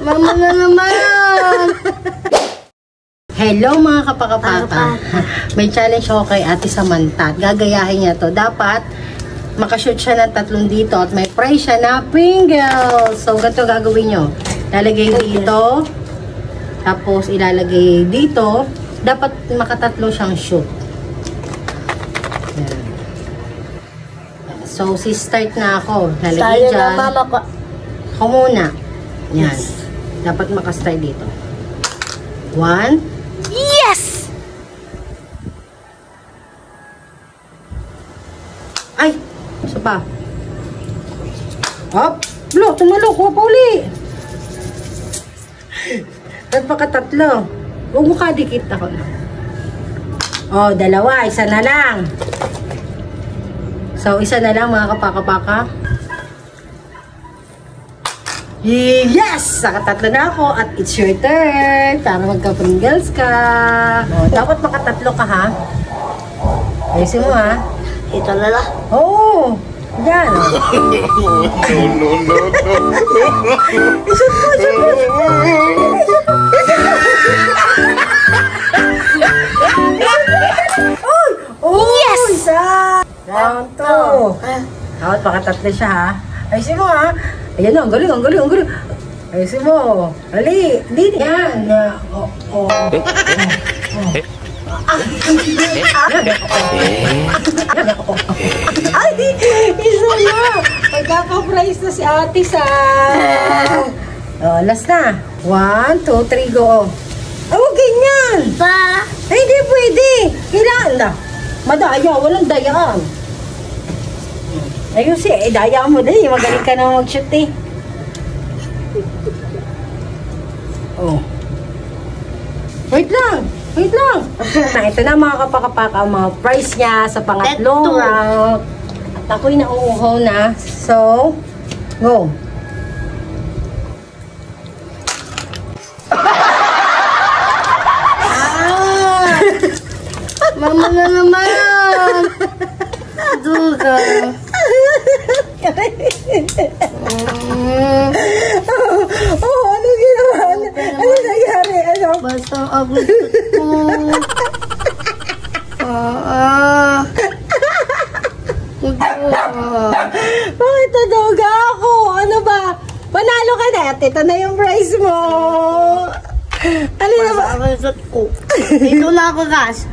Mama na naman! Hello mga kapakapaka. May challenge ako kay Ate Samantha. Gagayahin niya to. Dapat makashoot siya ng 3 dito at may prize siya na Pringles. So ganito gagawin nyo. Lalagay dito. Tapos ilalagay dito. Dapat makatatlo siyang shoot. So si-start na ako. Lalagay dyan. Ako muna. Yan. Yes. Dapat makastart dito. 1. Yes! Ay! Isa pa. Hop! Lo, tumalok. Huwag pa uli. Ba't baka 3? Huwag mo kadikit ako na. Oh, 2. Isa na lang. So, isa na lang mga kapaka-paka. Yes! Naka-3 na ako at it's your turn para magka-Pringles ka. Oh, dapat maka-3 ka ha. Ayusin mo ha. Ito na lang. Oo! Yan. No. Isot mo, isot mo. Yes! Isa! Round 2. Dapat maka-3 siya ha. Ayusin mo ha. Ayan na, ang galing, ang galing, ang galing. Ayusin mo. Dali, dito. Yan. Ay, isa na. Magkaka-prize na si Ate sa... last na. 1, 2, 3, go. Ay, huwag ganyan. Pa! Ay, hindi pwede. Kailangan na. Madaya, walang dayaan. Ayun daya mo din. Magaling ka na mag-shoot eh. Oh. Wait lang. Wait lang. Ito na mga kapakapaka, mga price niya sa pangatlong round. At ako'y nauuhaw na. So, go. Mama na naman! Duga. Ano ginawa? Ano nangyari? Ano? Basta abot ko. Bakit naduga ako? Ano ba? Panalo ka na at ito na yung prize mo. Ano na ba? Basta abot ko. Dito na ako, Gas.